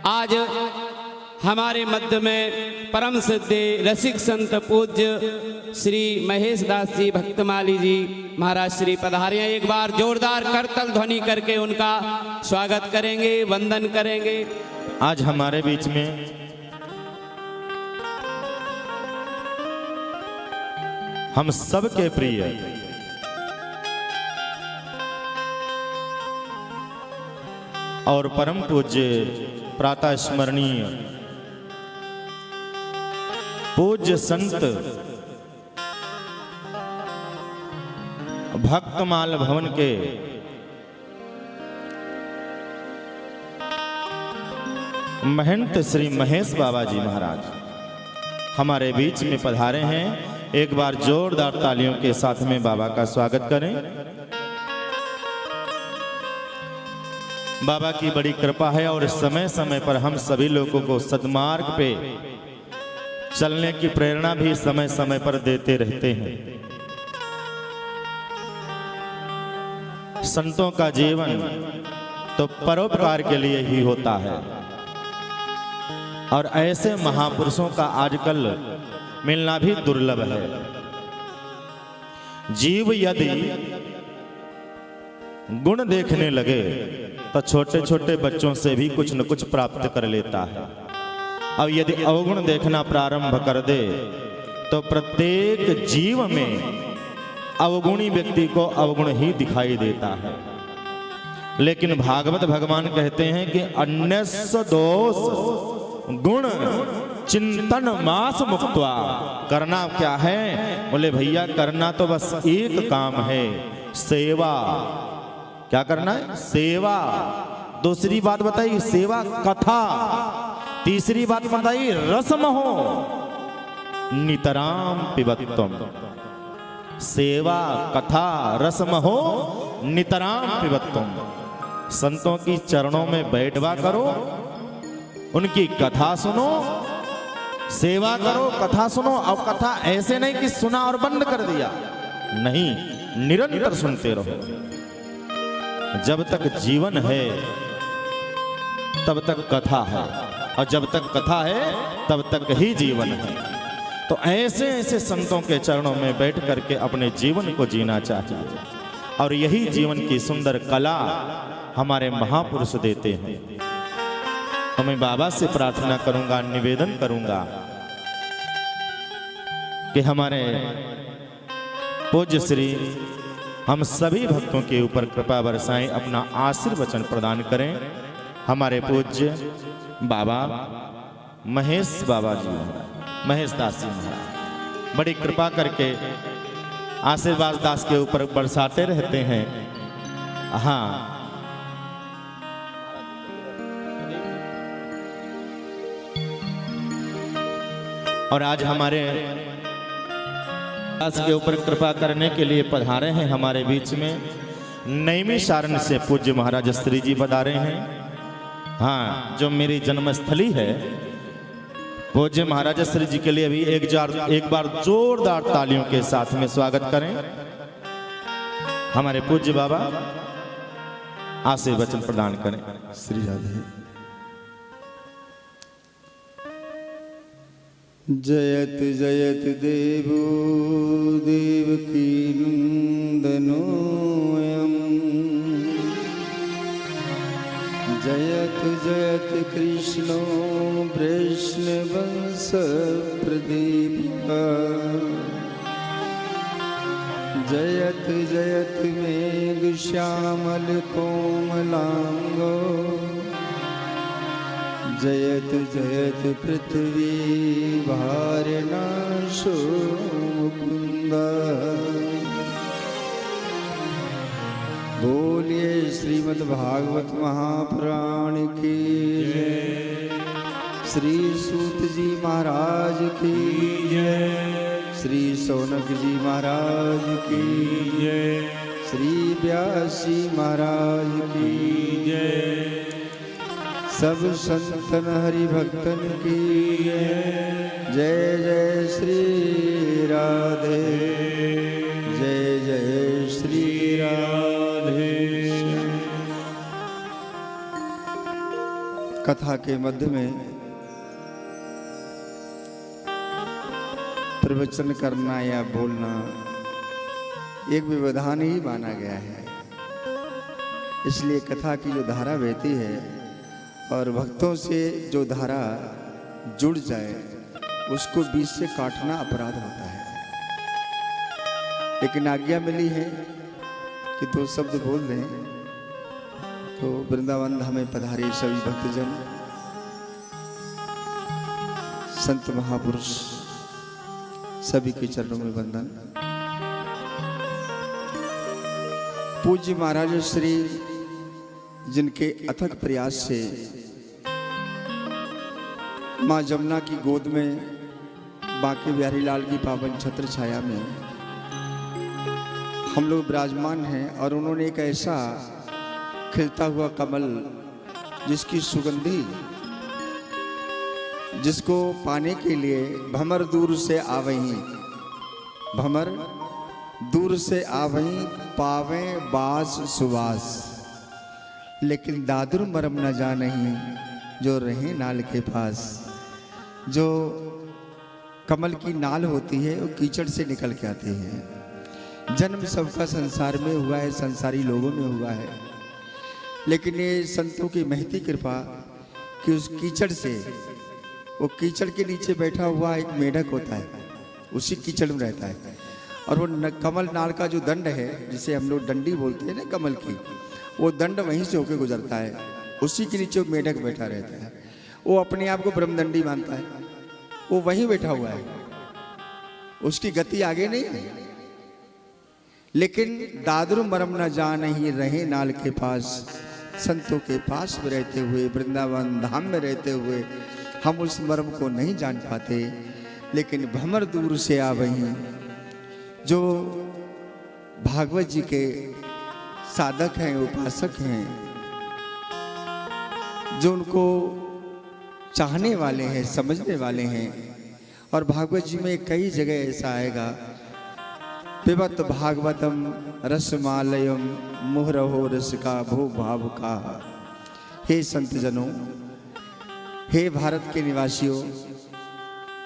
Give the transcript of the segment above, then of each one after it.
आज हमारे मध्य में परम सिद्धि रसिक संत पूज्य श्री महेश दास जी भक्तमाली जी महाराज श्री पधारे हैं। एक बार जोरदार करतल ध्वनि करके उनका स्वागत करेंगे, वंदन करेंगे। आज हमारे बीच में हम सबके प्रिय और परम पूज्य प्रातः स्मरणीय पूज्य संत भक्तमाल भवन के महंत श्री महेश बाबा जी महाराज हमारे बीच में पधारे हैं। एक बार जोरदार तालियों के साथ में बाबा का स्वागत करें। बाबा की बड़ी कृपा है और समय समय पर हम सभी लोगों को सद्मार्ग पे चलने की प्रेरणा भी समय समय पर देते रहते हैं। संतों का जीवन तो परोपकार के लिए ही होता है और ऐसे महापुरुषों का आजकल मिलना भी दुर्लभ है। जीव यदि गुण देखने लगे तो छोटे छोटे बच्चों से भी कुछ न कुछ प्राप्त कर लेता है। अब यदि अवगुण देखना प्रारंभ कर दे तो प्रत्येक जीव में अवगुणी व्यक्ति को अवगुण ही दिखाई देता है। लेकिन भागवत भगवान कहते हैं कि अन्यस्य दोष गुण चिंतन मास मुक्त्वा। करना क्या है? बोले भैया करना तो बस एक काम है, सेवा। क्या करना है? सेवा। दूसरी बात बताइए सेवा कथा। तीसरी बात बताइए रसम हो नितराम पिबत्तम। सेवा कथा रसम हो नितराम पिबत्तम। संतों की चरणों में बैठवा करो, उनकी कथा सुनो, सेवा करो, कथा सुनो। अब कथा ऐसे नहीं कि सुना और बंद कर दिया, नहीं, निरंतर सुनते रहो। जब तक जीवन है तब तक कथा है और जब तक कथा है तब तक ही जीवन है। तो ऐसे ऐसे संतों के चरणों में बैठ करके अपने जीवन को जीना चाहिए और यही जीवन की सुंदर कला हमारे महापुरुष देते हैं। तो मैं बाबा से प्रार्थना करूंगा, निवेदन करूंगा कि हमारे पूज्य श्री हम सभी भक्तों के ऊपर कृपा बरसाएं, अपना आशीर्वचन प्रदान करें। हमारे पूज्य बाबा महेश बाबा जी, महेश दास जी महाराज बड़ी कृपा करके आशीर्वाद दास के ऊपर बरसाते रहते हैं। हाँ, और आज हमारे दास के ऊपर कृपा करने के लिए पधारे हैं हमारे बीच में नैमिषारण्य से पूज्य महाराज श्री जी पधारे हैं। हाँ, जो मेरी जन्मस्थली है पूज्य महाराज श्री जी के लिए भी एक बार जोरदार तालियों के साथ में स्वागत करें। हमारे पूज्य बाबा आशीर्वचन प्रदान करें। श्री राधे। जयत जयत देवो देवकी नंदनोऽयम्। जयत जयत कृष्णो वैष्णवंश प्रदीपः। जयत जयत मेघश्यामल कोमलांगो। जयत जयत पृथ्वी भारनाशो मुकुंदः। बोलिए श्रीमद् भागवत महापुराण की जय। श्री सूत जी महाराज की जय। श्री सौनक जी महाराज की जय। श्री व्यास जी महाराज की जय। सब संतन हरि भक्तन की जय। जय श्री राधे, जय जय श्री राधे। कथा के मध्य में प्रवचन करना या बोलना एक विधान ही माना गया है। इसलिए कथा की जो धारा बहती है और भक्तों से जो धारा जुड़ जाए उसको बीच से काटना अपराध होता है। लेकिन आज्ञा मिली है कि दो शब्द बोल दें तो वृंदावन धाम में पधारे सभी भक्तजन, संत महापुरुष सभी के चरणों में वंदन। पूज्य महाराज श्री जिनके अथक प्रयास से माँ जमुना की गोद में बांके बिहारी लाल की पावन छत्र छाया में हम लोग विराजमान हैं और उन्होंने एक ऐसा खिलता हुआ कमल जिसकी सुगंधी जिसको पाने के लिए भमर दूर से आवहीं, भमर दूर से आवहीं पावे बास सुवास, लेकिन दादुर मरम न जा नहीं जो रहे नाल के पास। जो कमल की नाल होती है वो कीचड़ से निकल के आती है। जन्म सबका संसार में हुआ है, संसारी लोगों में हुआ है, लेकिन ये संतों की महती कृपा कि उस कीचड़ से, वो कीचड़ के नीचे बैठा हुआ एक मेढक होता है, उसी कीचड़ में रहता है और वो कमल नाल का जो दंड है जिसे हम लोग डंडी बोलते हैं ना कमल की, वो दंड वहीं से होकर गुजरता है, उसी के नीचे वो मेढक बैठा रहता है। वो अपने आप को ब्रह्मदंडी मानता है, वो वहीं बैठा हुआ है, उसकी गति आगे नहीं है। लेकिन दादुर मरम न जा नहीं रहे नाल के पास, संतों के पास में रहते हुए, वृंदावन धाम में रहते हुए हम उस मर्म को नहीं जान पाते। लेकिन भमर दूर से आ वहीं जो भागवत जी के साधक हैं, उपासक हैं, जो उनको चाहने वाले हैं, समझने वाले हैं। और भागवत जी में कई जगह ऐसा आएगा, पिबत भागवतम रसमालयम मुहरहो रस का भो भाव का। हे संत जनों, हे भारत के निवासियों,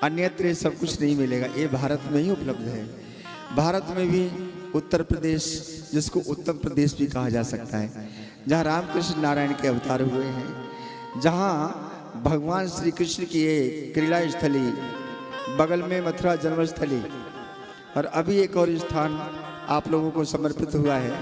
अन्यत्र सब कुछ नहीं मिलेगा, ये भारत में ही उपलब्ध है। भारत में भी उत्तर प्रदेश, जिसको उत्तम प्रदेश भी कहा जा सकता है, जहाँ रामकृष्ण नारायण के अवतार हुए हैं, जहाँ भगवान श्री कृष्ण की ये क्रीड़ा स्थली, बगल में मथुरा जन्मस्थली, और अभी एक और स्थान आप लोगों को समर्पित हुआ है,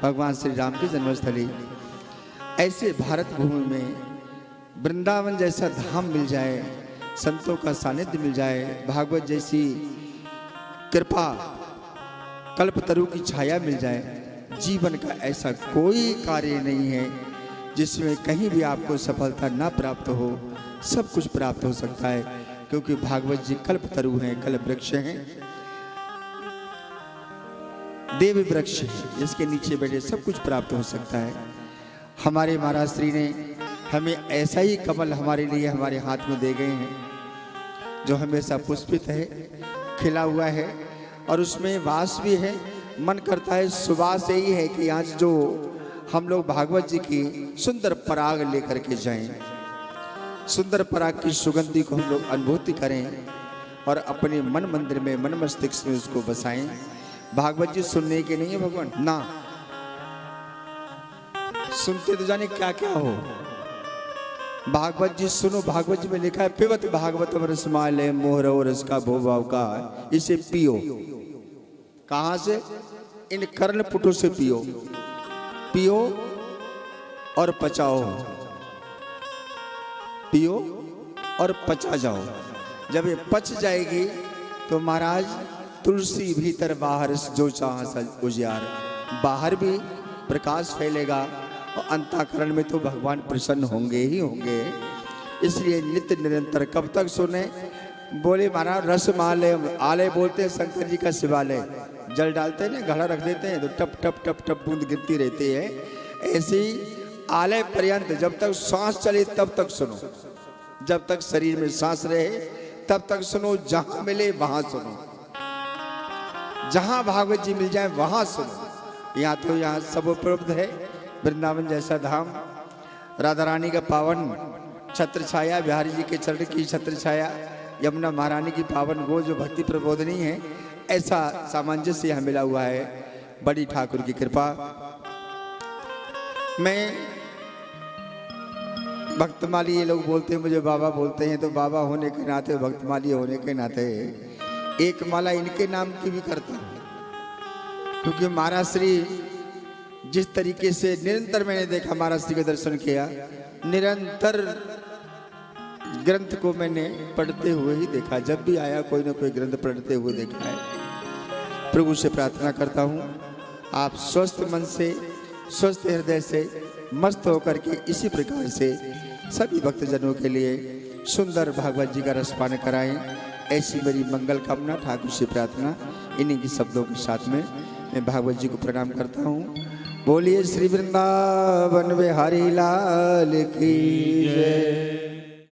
भगवान श्री राम की जन्मस्थली। ऐसे भारत भूमि में वृंदावन जैसा धाम मिल जाए, संतों का सानिध्य मिल जाए, भागवत जैसी कृपा कल्पतरु की छाया मिल जाए, जीवन का ऐसा कोई कार्य नहीं है जिसमें कहीं भी आपको सफलता ना प्राप्त हो। सब कुछ प्राप्त हो सकता है, क्योंकि भागवत जी कल्पतरु हैं, कल्प वृक्ष हैं, देव वृक्ष है, जिसके नीचे बैठे सब कुछ प्राप्त हो सकता है। हमारे महाराज श्री ने हमें ऐसा ही कमल हमारे लिए हमारे हाथ में दे गए हैं, जो हमेशा पुष्पित है, खिला हुआ है और उसमें वास भी है। मन करता है, सुवास यही है कि आज जो हम लोग भागवत जी की सुंदर पराग लेकर के जाएं, सुंदर पराग की सुगंधि को हम लोग अनुभूति करें और अपने मन मंदिर में, मन मस्तिष्क में उसको बसाएं। भागवत जी सुनने के नहीं है भगवान ना, सुनते तो जाने क्या क्या हो। भागवत जी सुनो, भागवत जी में लिखा है पिबत भागवतम रसमालय मोहरो रस का भोभाव का, इसे पियो। कहां से? इन कर्ण पुटों से पियो, पियो और पचाओ, पियो और पचा जाओ। जब ये पच जाएगी तो महाराज तुलसी भीतर बाहर जो चाह सज उजियार, बाहर भी प्रकाश फैलेगा और अंतःकरण में तो भगवान प्रसन्न होंगे ही होंगे। इसलिए नित्य निरंतर कब तक सुने? बोले महाराज रसमालय, आलय बोलते हैं शंकर जी का शिवालय, जल डालते हैं ना, घड़ा रख देते हैं तो टप टप टप टप बूंद गिरती रहती है। ऐसे ही आलय पर्यंत जब तक सांस चले तब तक सुनो, जब तक शरीर में सांस रहे तब तक सुनो, जहां मिले वहां सुनो, जहां भागवत जी मिल जाए वहां सुनो। यहाँ तो यहाँ सब उपलब्ध है, वृंदावन जैसा धाम, राधा रानी का पावन छत्र छाया बिहारी जी के चरण की छत्र छाया, यमुना महारानी की पावन गो जो भक्ति प्रबोधनी है, ऐसा सामंजस्य यहाँ मिला हुआ है। बड़ी ठाकुर की कृपा। मैं भक्तमाली, ये लोग बोलते हैं मुझे बाबा बोलते हैं, तो बाबा होने के नाते, भक्तमाली होने के नाते एक माला इनके नाम की भी करता हूँ, क्योंकि महाराज श्री जिस तरीके से निरंतर मैंने देखा, महाराज श्री का दर्शन किया, निरंतर ग्रंथ को मैंने पढ़ते हुए ही देखा। जब भी आया कोई ना कोई ग्रंथ पढ़ते हुए देखा है। प्रभु से प्रार्थना करता हूँ आप स्वस्थ मन से, स्वस्थ हृदय से, मस्त होकर के इसी प्रकार से सभी भक्तजनों के लिए सुंदर भागवत जी का रसपान कराएं, ऐसी मेरी मंगल कामना, ठाकुर से प्रार्थना। इन्हीं के शब्दों के साथ में मैं भागवत जी को प्रणाम करता हूँ। बोलिए श्री वृंदावन बिहारी लाल की जय।